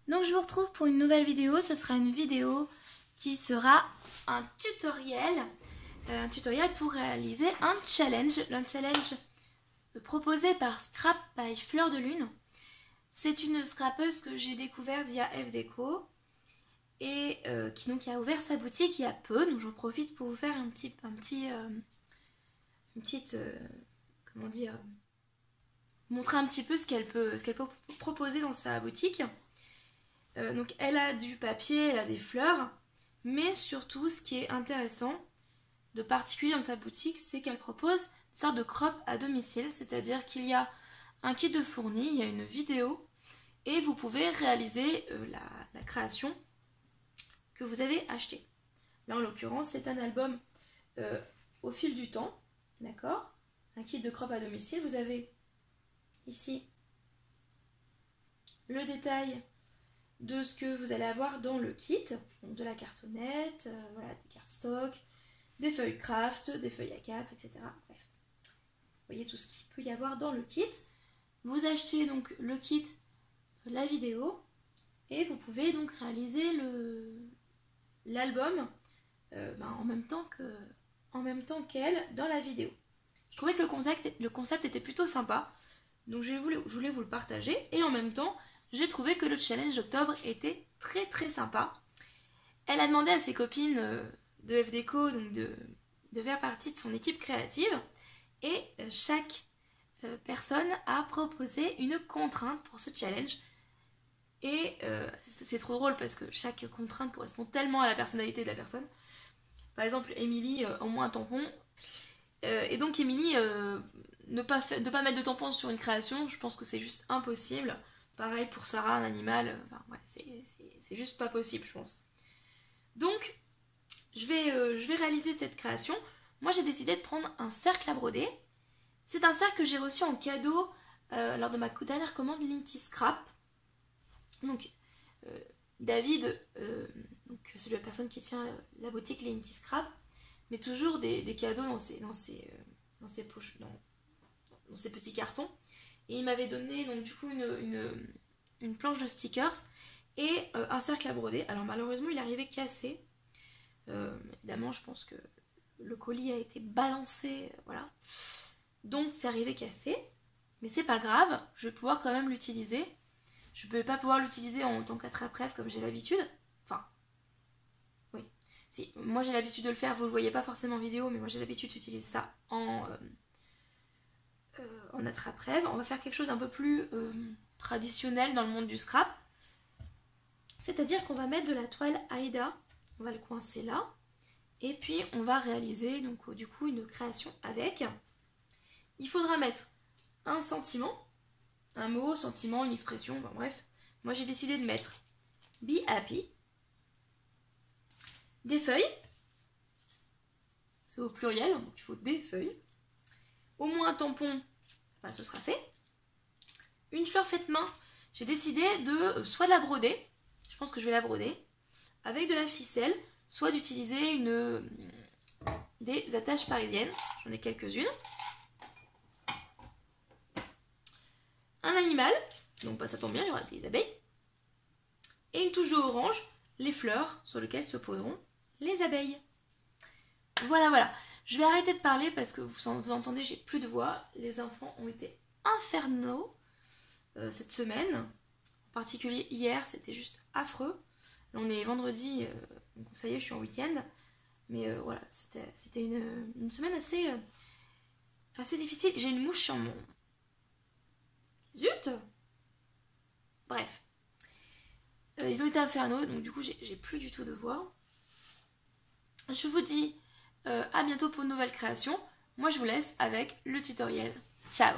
Donc je vous retrouve pour une nouvelle vidéo. Ce sera une vidéo qui sera un tutoriel pour réaliser un challenge. Un challenge proposé par Scrap by Fleur de Lune. C'est une scrapeuse que j'ai découverte via FDeco et qui a ouvert sa boutique il y a peu. Donc j'en profite pour vous faire montrer un petit peu ce qu'elle peut proposer dans sa boutique. Donc elle a du papier, elle a des fleurs, mais surtout ce qui est intéressant de particulier dans sa boutique, c'est qu'elle propose une sorte de crop à domicile, c'est-à-dire qu'il y a un kit de fourni, il y a une vidéo et vous pouvez réaliser la création que vous avez achetée. Là en l'occurrence c'est un album au fil du temps, d'accord, un kit de crop à domicile. Vous avez ici le détail de ce que vous allez avoir dans le kit, donc de la cartonnette, voilà, des cardstock, des feuilles craft, des feuilles A4, etc. Bref, vous voyez tout ce qu'il peut y avoir dans le kit. Vous achetez donc le kit, la vidéo, et vous pouvez donc réaliser l'album en même temps qu'elle dans la vidéo. Je trouvais que le concept était plutôt sympa, donc je voulais vous le partager, et en même temps, j'ai trouvé que le challenge d'octobre était très très sympa. Elle a demandé à ses copines de FDeco donc de faire partie de son équipe créative, et chaque personne a proposé une contrainte pour ce challenge. Et c'est trop drôle parce que chaque contrainte correspond tellement à la personnalité de la personne. Par exemple, Émilie, en moins un tampon. Et donc Émilie, ne pas mettre de tampon sur une création, je pense que c'est juste impossible. Pareil pour Sarah, un animal, enfin, ouais, c'est juste pas possible, je pense. Donc, je vais réaliser cette création. Moi, j'ai décidé de prendre un cercle à broder. C'est un cercle que j'ai reçu en cadeau lors de ma dernière commande Linky Scrap. Donc, David, c'est la personne qui tient la boutique Linky Scrap, met toujours des cadeaux dans ses poches, dans ses petits cartons. Et il m'avait donné donc du coup une planche de stickers et un cercle à broder. Alors malheureusement il est arrivé cassé. Évidemment je pense que le colis a été balancé, voilà. Donc c'est arrivé cassé. Mais c'est pas grave, je vais pouvoir quand même l'utiliser. Je ne vais pas pouvoir l'utiliser en tant qu'attrape-rêve comme j'ai l'habitude. Enfin, oui. Si, moi j'ai l'habitude de le faire, vous ne le voyez pas forcément en vidéo, mais moi j'ai l'habitude d'utiliser ça en attrape-rêve. On va faire quelque chose un peu plus traditionnel dans le monde du scrap. C'est-à-dire qu'on va mettre de la toile Aïda, on va le coincer là, et puis on va réaliser donc du coup une création avec. Il faudra mettre un sentiment, un mot, sentiment, une expression, bon, bref. Moi j'ai décidé de mettre Be Happy, des feuilles, c'est au pluriel, donc il faut des feuilles, au moins un tampon, ce sera fait. Une fleur faite main, j'ai décidé de soit de la broder, je pense que je vais la broder, avec de la ficelle, soit d'utiliser des attaches parisiennes, j'en ai quelques-unes. Un animal, donc ça tombe bien, il y aura des abeilles. Et une touche de orange, les fleurs sur lesquelles se poseront les abeilles. Voilà. Je vais arrêter de parler parce que vous entendez, j'ai plus de voix. Les enfants ont été infernaux cette semaine. En particulier hier, c'était juste affreux. Là, on est vendredi, donc ça y est, je suis en week-end. Mais voilà, c'était une semaine assez difficile. J'ai une mouche sur mon... Zut! Bref. Ils ont été infernaux, donc du coup, j'ai plus du tout de voix. Je vous dis à bientôt pour une nouvelle création. Moi, je vous laisse avec le tutoriel. Ciao!